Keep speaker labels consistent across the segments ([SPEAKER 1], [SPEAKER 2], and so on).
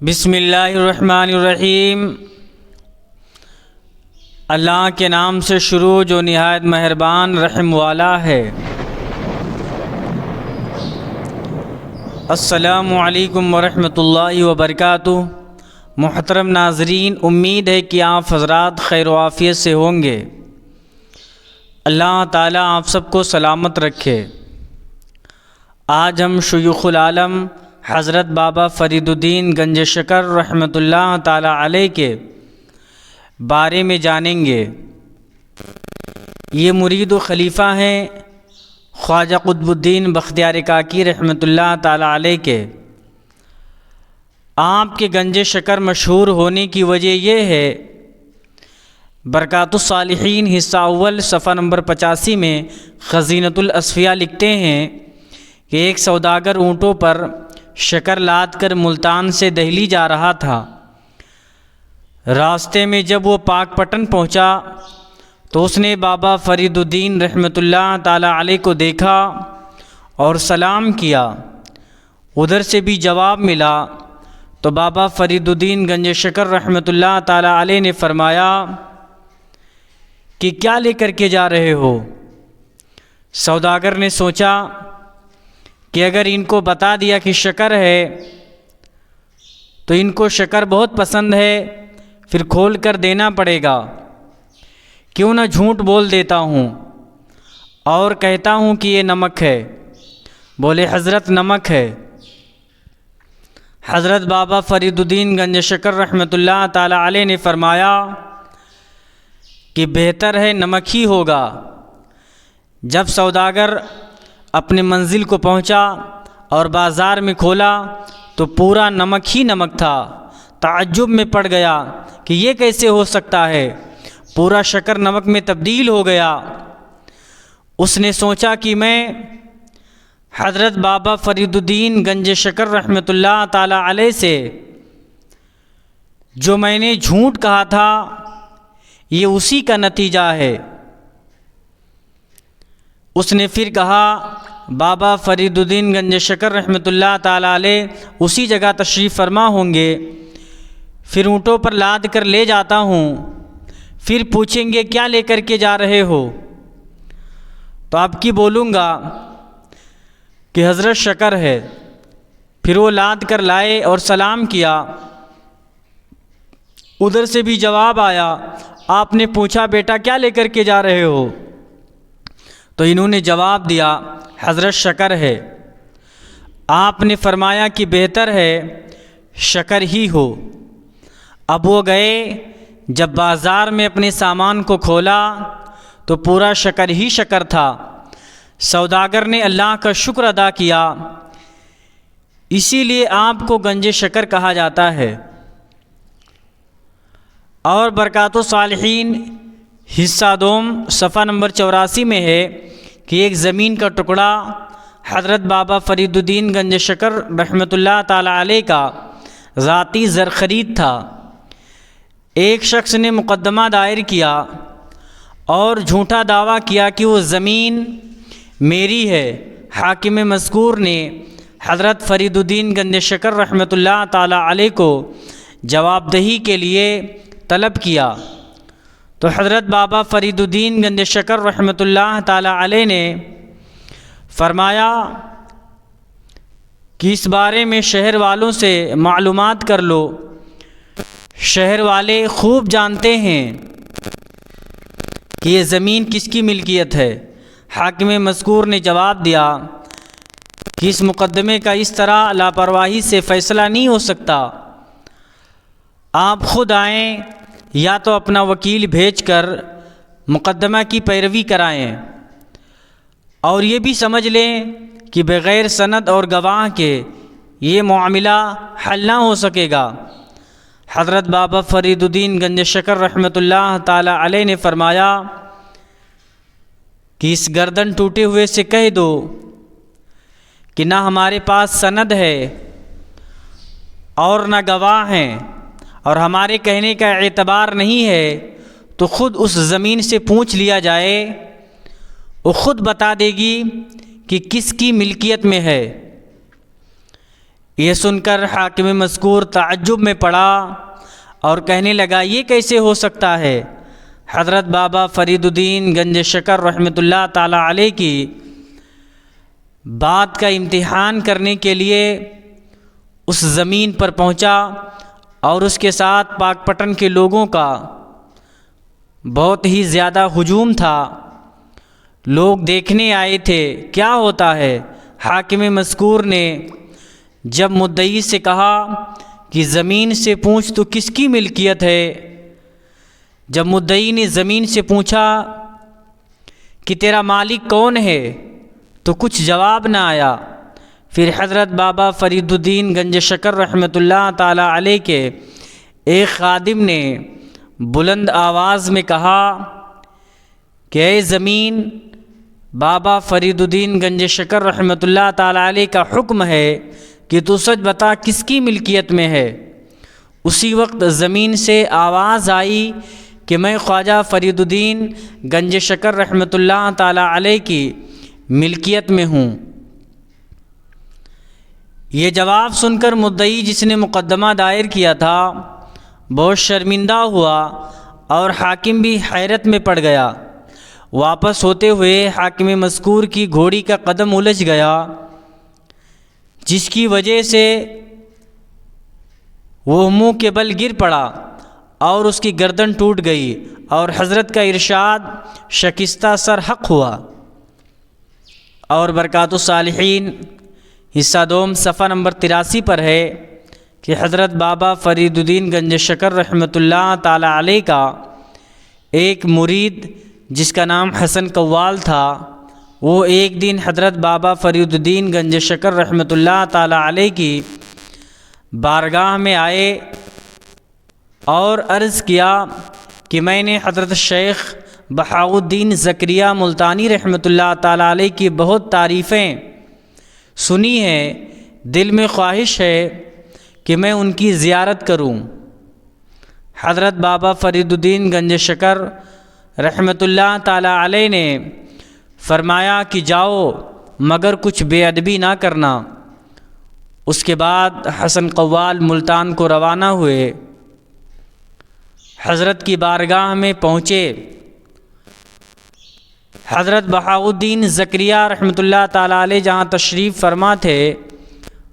[SPEAKER 1] بسم اللہ الرحمن الرحیم۔ اللہ کے نام سے شروع جو نہایت مہربان رحم والا ہے۔ السلام علیکم ورحمۃ اللہ وبرکاتہ۔ محترم ناظرین، امید ہے کہ آپ حضرات خیر و عافیت سے ہوں گے۔ اللہ تعالیٰ آپ سب کو سلامت رکھے۔ آج ہم شیوخ العالم حضرت بابا فرید الدین گنج شکر رحمۃ اللہ تعالیٰ علیہ کے بارے میں جانیں گے۔ یہ مرید و خلیفہ ہیں خواجہ قطب الدین بختیار کاکی رحمۃ اللہ تعالیٰ علیہ کے۔ آپ کے گنج شکر مشہور ہونے کی وجہ یہ ہے، برکات الصالحین حصہ اول صفحہ نمبر 85 میں خزینۃ الاصفیاء لکھتے ہیں کہ ایک سوداگر اونٹوں پر شکر لاد کر ملتان سے دہلی جا رہا تھا۔ راستے میں جب وہ پاک پٹن پہنچا تو اس نے بابا فرید الدین رحمۃ اللہ تعالیٰ علیہ کو دیکھا اور سلام کیا۔ ادھر سے بھی جواب ملا تو بابا فرید الدین گنج شکر رحمۃ اللہ تعالیٰ علیہ نے فرمایا کہ کیا لے کر کے جا رہے ہو؟ سوداگر نے سوچا کہ اگر ان کو بتا دیا کہ شکر ہے تو ان کو شکر بہت پسند ہے، پھر کھول کر دینا پڑے گا، کیوں نہ جھوٹ بول دیتا ہوں اور کہتا ہوں کہ یہ نمک ہے۔ بولے حضرت نمک ہے۔ حضرت بابا فرید الدین گنج شکر رحمۃ اللہ تعالیٰ علیہ نے فرمایا کہ بہتر ہے نمک ہی ہوگا۔ جب سوداگر اپنے منزل کو پہنچا اور بازار میں کھولا تو پورا نمک ہی نمک تھا۔ تعجب میں پڑ گیا کہ یہ کیسے ہو سکتا ہے، پورا شکر نمک میں تبدیل ہو گیا۔ اس نے سوچا کہ میں حضرت بابا فرید الدین گنج شکر رحمۃ اللہ تعالیٰ علیہ سے جو میں نے جھوٹ کہا تھا یہ اسی کا نتیجہ ہے۔ اس نے پھر کہا بابا فرید الدین گنج شکر رحمۃ اللہ تعالیٰ علیہ اسی جگہ تشریف فرما ہوں گے، پھر اونٹوں پر لاد کر لے جاتا ہوں، پھر پوچھیں گے کیا لے کر کے جا رہے ہو تو اب کی بولوں گا کہ حضرت شکر ہے۔ پھر وہ لاد کر لائے اور سلام کیا۔ ادھر سے بھی جواب آیا۔ آپ نے پوچھا بیٹا کیا لے کر کے جا رہے ہو؟ تو انہوں نے جواب دیا حضرت شکر ہے۔ آپ نے فرمایا کہ بہتر ہے شکر ہی ہو۔ اب وہ گئے، جب بازار میں اپنے سامان کو کھولا تو پورا شکر ہی شکر تھا۔ سوداگر نے اللہ کا شکر ادا کیا، اسی لیے آپ کو گنج شکر کہا جاتا ہے۔ اور برکات الصالحین حصہ دوم صفحہ نمبر 84 میں ہے کہ ایک زمین کا ٹکڑا حضرت بابا فرید الدین گنج شکر رحمۃ اللہ تعالیٰ علیہ کا ذاتی زرخرید تھا۔ ایک شخص نے مقدمہ دائر کیا اور جھوٹا دعویٰ کیا کہ وہ زمین میری ہے۔ حاکم مذکور نے حضرت فرید الدین گنج شکر رحمۃ اللہ تعالیٰ علیہ کو جواب دہی کے لیے طلب کیا تو حضرت بابا فرید الدین گنج شکر رحمۃ اللہ تعالیٰ علیہ نے فرمایا کہ اس بارے میں شہر والوں سے معلومات کر لو۔ شہر والے خوب جانتے ہیں کہ یہ زمین کس کی ملکیت ہے۔ حاکم مذکور نے جواب دیا کہ اس مقدمے کا اس طرح لاپرواہی سے فیصلہ نہیں ہو سکتا، آپ خود آئیں یا تو اپنا وکیل بھیج کر مقدمہ کی پیروی کرائیں، اور یہ بھی سمجھ لیں کہ بغیر سند اور گواہ کے یہ معاملہ حل نہ ہو سکے گا۔ حضرت بابا فرید الدین گنج شکر رحمۃ اللہ تعالیٰ علیہ نے فرمایا کہ اس گردن ٹوٹے ہوئے سے کہہ دو کہ نہ ہمارے پاس سند ہے اور نہ گواہ ہیں اور ہمارے کہنے کا اعتبار نہیں ہے، تو خود اس زمین سے پوچھ لیا جائے، وہ خود بتا دے گی کہ کس کی ملکیت میں ہے۔ یہ سن کر حاکم مذکور تعجب میں پڑا اور کہنے لگا یہ کیسے ہو سکتا ہے؟ حضرت بابا فرید الدین گنج شکر رحمۃ اللہ تعالی علیہ کی بات کا امتحان کرنے کے لیے اس زمین پر پہنچا اور اس کے ساتھ پاک پٹن کے لوگوں کا بہت ہی زیادہ ہجوم تھا۔ لوگ دیکھنے آئے تھے کیا ہوتا ہے۔ حاکم مذکور نے جب مدعی سے کہا کہ زمین سے پوچھ تو کس کی ملکیت ہے، جب مدعی نے زمین سے پوچھا کہ تیرا مالک کون ہے تو کچھ جواب نہ آیا۔ پھر حضرت بابا فرید الدین گنج شکر رحمۃ اللہ تعالی علیہ کے ایک خادم نے بلند آواز میں کہا کہ اے زمین، بابا فرید الدین گنج شکر رحمۃ اللہ تعالی علیہ کا حکم ہے کہ تو سچ بتا کس کی ملکیت میں ہے۔ اسی وقت زمین سے آواز آئی کہ میں خواجہ فرید الدین گنج شکر رحمۃ اللہ تعالی علیہ کی ملکیت میں ہوں۔ یہ جواب سن کر مدعی جس نے مقدمہ دائر کیا تھا بہت شرمندہ ہوا اور حاکم بھی حیرت میں پڑ گیا۔ واپس ہوتے ہوئے حاکم مذکور کی گھوڑی کا قدم الجھ گیا، جس کی وجہ سے وہ منہ کے بل گر پڑا اور اس کی گردن ٹوٹ گئی اور حضرت کا ارشاد شکستہ سر حق ہوا۔ اور برکات الصالحین حصہ دوم صفحہ نمبر 83 پر ہے کہ حضرت بابا فرید الدین گنج شکر رحمۃ اللہ تعالی علیہ کا ایک مرید جس کا نام حسن قوال تھا، وہ ایک دن حضرت بابا فرید الدین گنج شکر رحمۃ اللہ تعالی علیہ کی بارگاہ میں آئے اور عرض کیا کہ میں نے حضرت شیخ بہاؤالدین زکریا ملتانی رحمۃ اللہ تعالی علیہ کی بہت تعریفیں سنی ہیں، دل میں خواہش ہے کہ میں ان کی زیارت کروں۔ حضرت بابا فرید الدین گنج شکر رحمۃ اللہ تعالی علیہ نے فرمایا کہ جاؤ مگر کچھ بے ادبی نہ کرنا۔ اس کے بعد حسن قوال ملتان کو روانہ ہوئے، حضرت کی بارگاہ میں پہنچے۔ حضرت بہاؤالدین زکریا رحمۃ اللہ تعالی علیہ جہاں تشریف فرما تھے،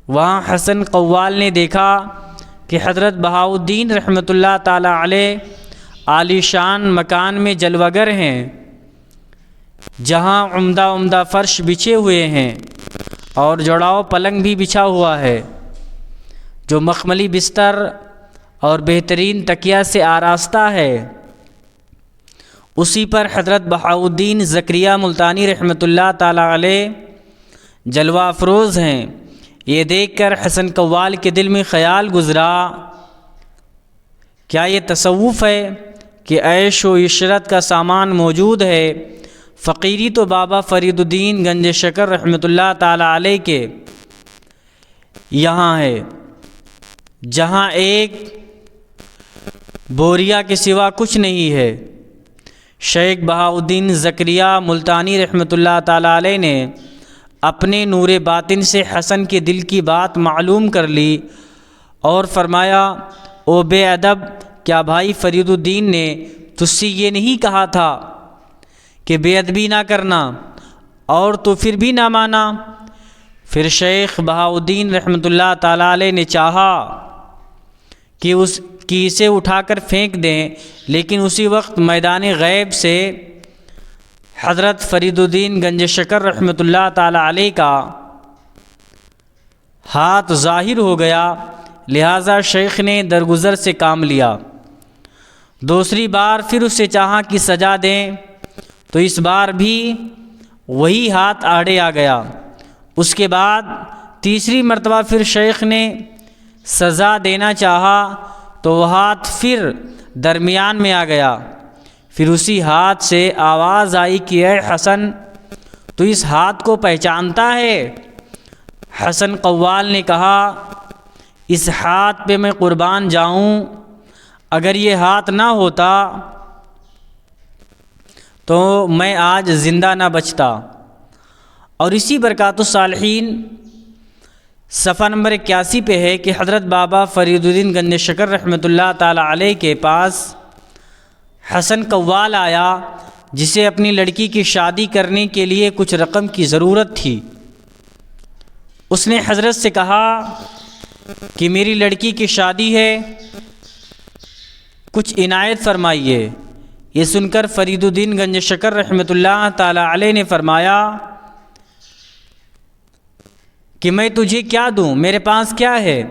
[SPEAKER 1] وہاں حسن قوال نے دیکھا کہ حضرت بہاؤالدین رحمۃ اللہ تعالی علیہ عالی شان مکان میں جلوہ گر ہیں، جہاں عمدہ عمدہ فرش بچھے ہوئے ہیں اور جوڑاؤ پلنگ بھی بچھا ہوا ہے، جو مخملی بستر اور بہترین تکیہ سے آراستہ ہے۔ اسی پر حضرت بہاؤالدین زکریا ملتانی رحمۃ اللہ تعالی علیہ جلوہ افروز ہیں۔ یہ دیکھ کر حسن قوال کے دل میں خیال گزرا، کیا یہ تصوف ہے کہ عیش و عشرت کا سامان موجود ہے؟ فقیری تو بابا فرید الدین گنج شکر رحمۃ اللہ تعالی علیہ کے یہاں ہے، جہاں ایک بوریا کے سوا کچھ نہیں ہے۔ شیخ بہاؤالدین زکریا ملتانی رحمۃ اللہ تعالی علیہ نے اپنے نور باطن سے حسن کے دل کی بات معلوم کر لی اور فرمایا، او بے ادب، کیا بھائی فرید الدین نے تجھ سے یہ نہیں کہا تھا کہ بے ادبی نہ کرنا، اور تو پھر بھی نہ مانا؟ پھر شیخ بہاؤالدین رحمۃ اللہ تعالی علیہ نے چاہا کہ اسے اٹھا کر پھینک دیں، لیکن اسی وقت میدان غیب سے حضرت فرید الدین گنج شکر رحمۃ اللہ تعالی علیہ کا ہاتھ ظاہر ہو گیا، لہٰذا شیخ نے درگزر سے کام لیا۔ دوسری بار پھر اسے چاہا کہ سجا دیں، تو اس بار بھی وہی ہاتھ آڑے آ گیا۔ اس کے بعد تیسری مرتبہ پھر شیخ نے سزا دینا چاہا تو وہ ہاتھ پھر درمیان میں آ گیا۔ پھر اسی ہاتھ سے آواز آئی کہ اے حسن، تو اس ہاتھ کو پہچانتا ہے؟ حسن قوال نے کہا، اس ہاتھ پہ میں قربان جاؤں، اگر یہ ہاتھ نہ ہوتا تو میں آج زندہ نہ بچتا۔ اور اسی برکات الصالحین صفحہ نمبر 81 پہ ہے کہ حضرت بابا فرید الدین گنج شکر رحمۃ اللہ تعالی علیہ کے پاس حسن قوال آیا، جسے اپنی لڑکی کی شادی کرنے کے لیے کچھ رقم کی ضرورت تھی۔ اس نے حضرت سے کہا کہ میری لڑکی کی شادی ہے، کچھ عنایت فرمائیے۔ یہ سن کر فرید الدین گنج شکر رحمۃ اللہ تعالی علیہ نے فرمایا کہ میں تجھے کیا دوں، میرے پاس کیا ہے؟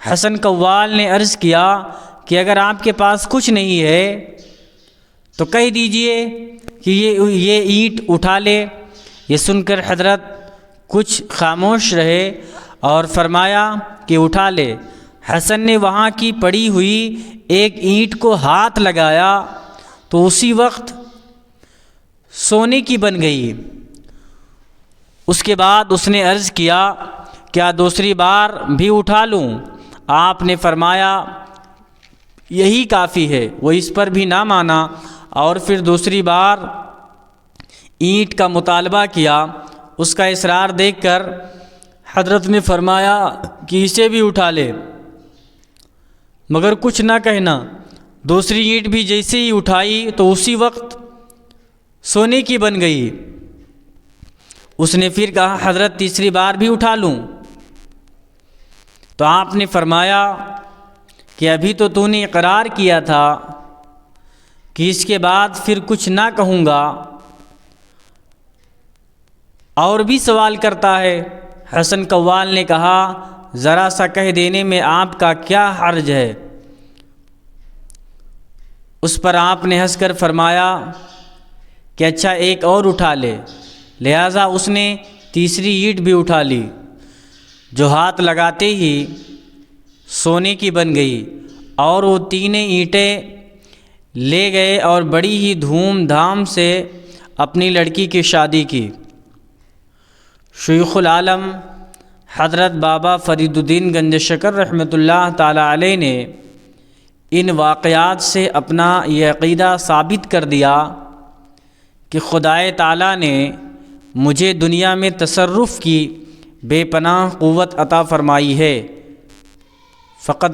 [SPEAKER 1] حسن قوال نے عرض کیا کہ اگر آپ کے پاس کچھ نہیں ہے تو کہہ دیجئے کہ یہ اینٹ اٹھا لے۔ یہ سن کر حضرت کچھ خاموش رہے اور فرمایا کہ اٹھا لے۔ حسن نے وہاں کی پڑی ہوئی ایک اینٹ کو ہاتھ لگایا تو اسی وقت سونے کی بن گئی۔ اس کے بعد اس نے عرض کیا کیا دوسری بار بھی اٹھا لوں؟ آپ نے فرمایا یہی کافی ہے۔ وہ اس پر بھی نہ مانا اور پھر دوسری بار اینٹ کا مطالبہ کیا۔ اس کا اصرار دیکھ کر حضرت نے فرمایا کہ اسے بھی اٹھا لے، مگر کچھ نہ کہنا۔ دوسری اینٹ بھی جیسے ہی اٹھائی تو اسی وقت سونے کی بن گئی۔ اس نے پھر کہا حضرت تیسری بار بھی اٹھا لوں؟ تو آپ نے فرمایا کہ ابھی تو نے اقرار کیا تھا کہ اس کے بعد پھر کچھ نہ کہوں گا، اور بھی سوال کرتا ہے۔ حسن قوال نے کہا ذرا سا کہہ دینے میں آپ کا کیا حرج ہے؟ اس پر آپ نے ہنس کر فرمایا کہ اچھا ایک اور اٹھا لے۔ لہٰذا اس نے تیسری اینٹ بھی اٹھا لی، جو ہاتھ لگاتے ہی سونے کی بن گئی، اور وہ تینیں اینٹیں لے گئے اور بڑی ہی دھوم دھام سے اپنی لڑکی کی شادی کی۔ شیخ العالم حضرت بابا فرید الدین گنج شکر رحمۃ اللہ تعالی علیہ نے ان واقعات سے اپنا یہ عقیدہ ثابت کر دیا کہ خدائے تعالیٰ نے مجھے دنیا میں تصرف کی بے پناہ قوت عطا فرمائی ہے۔ فقط